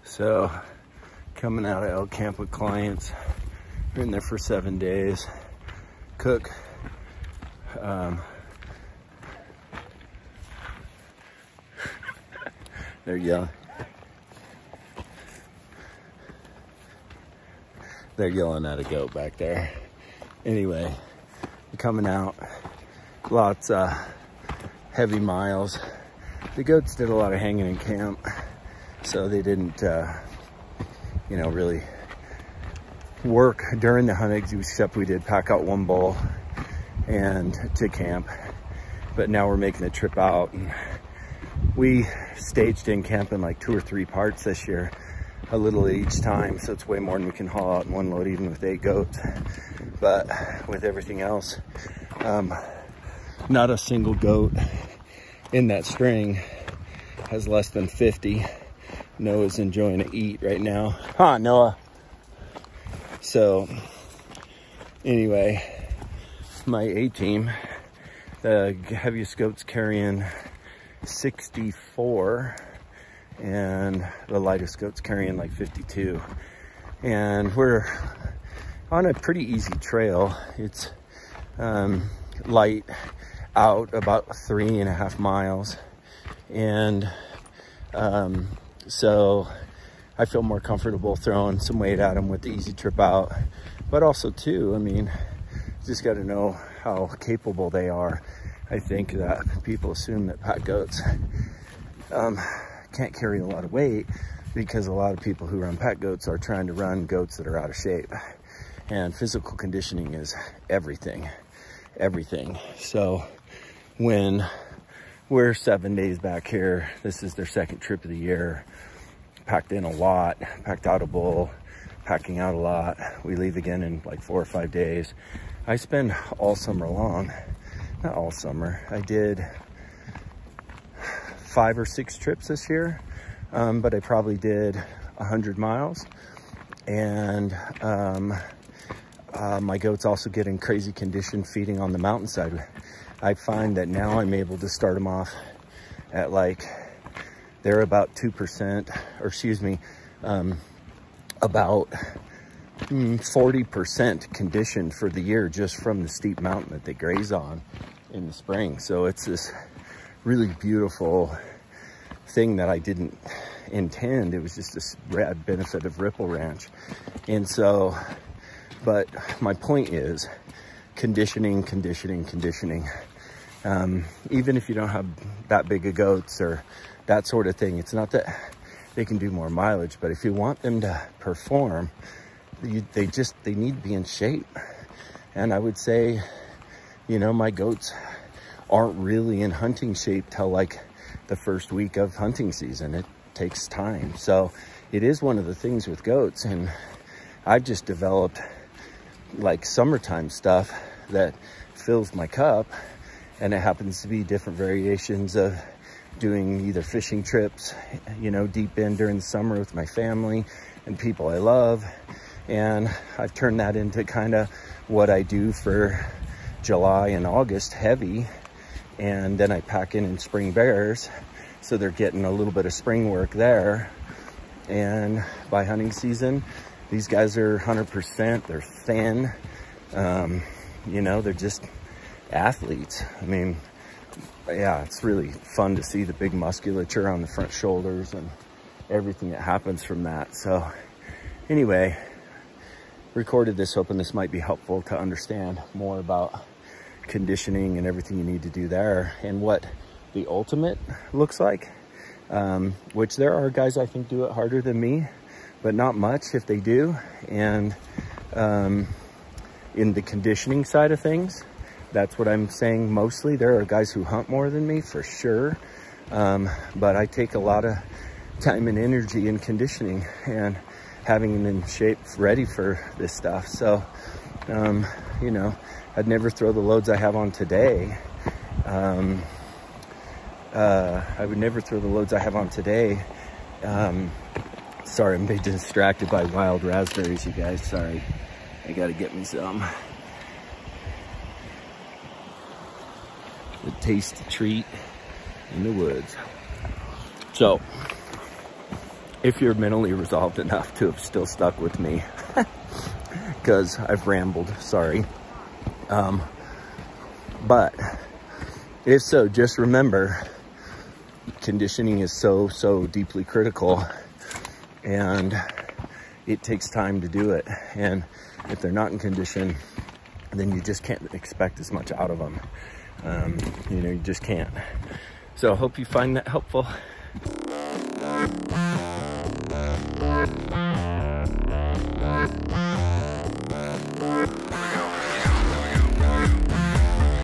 So, coming out of elk camp with clients. We're in there for 7 days. Cook. They're yelling. They're yelling at a goat back there. Anyway, we're coming out. Lots of heavy miles. The goats did a lot of hanging in camp, so they didn't, you know, really work during the hunt, except we did pack out one bull and to camp. But now we're making the trip out, and we staged in camp in like 2 or 3 parts this year, a little each time, so it's way more than we can haul out in one load, even with 8 goats. But with everything else, not a single goat in that string has less than 50. Noah's enjoying to eat right now. Huh, Noah? So, anyway, my A team, the heaviest goat's carrying 64, and the lightest goat's carrying like 52. And we're on a pretty easy trail. It's light out about 3.5 miles. And so I feel more comfortable throwing some weight at them with the easy trip out. But also too, I mean, just got to know how capable they are. I think that people assume that pack goats can't carry a lot of weight, because a lot of people who run pack goats are trying to run goats that are out of shape. And physical conditioning is everything, everything. So when we're 7 days back here, this is their 2nd trip of the year, packed in a lot, packed out a bull, packing out a lot. We leave again in like 4 or 5 days. I spend all summer long, not all summer, I did 5 or 6 trips this year, but I probably did 100 miles. And my goats also get in crazy condition feeding on the mountainside. I find that now I'm able to start them off at like, they're about 2%, or excuse me, about 40% conditioned for the year just from the steep mountain that they graze on in the spring. So it's this really beautiful thing that I didn't intend. It was just this rad benefit of Ripple Ranch. And so, but my point is conditioning. Even if you don't have that big of goats or that sort of thing, it's not that they can do more mileage, but if you want them to perform, they need to be in shape. And I would say, you know, my goats aren't really in hunting shape till like the first week of hunting season. It takes time. So it is one of the things with goats, and I've just developed like summertime stuff that fills my cup, and it happens to be different variations of doing either fishing trips, you know, deep in during the summer with my family and people I love. And I've turned that into kind of what I do for July and August, heavy. And then I pack in spring bears, so they're getting a little bit of spring work there. And by hunting season, these guys are 100%, they're thin. You know, they're just athletes. I mean, yeah, it's really fun to see the big musculature on the front shoulders and everything that happens from that. So anyway, recorded this hoping this might be helpful to understand more about conditioning and everything you need to do there and what the ultimate looks like, which there are guys I think do it harder than me, but not much if they do. And in the conditioning side of things, that's what I'm saying mostly. There are guys who hunt more than me for sure, but I take a lot of time and energy in conditioning and having them in shape ready for this stuff. So you know, I'd never throw the loads I have on today. I would never throw the loads I have on today. Sorry, I'm being distracted by wild raspberries, you guys. Sorry, I gotta get me some. A tasty treat. in the woods. So, if you're mentally resolved enough to have still stuck with me, because I've rambled, sorry. But if so, just remember, conditioning is so deeply critical, and it takes time to do it. And if they're not in condition, then you just can't expect as much out of them. You know, you just can't. So I hope you find that helpful.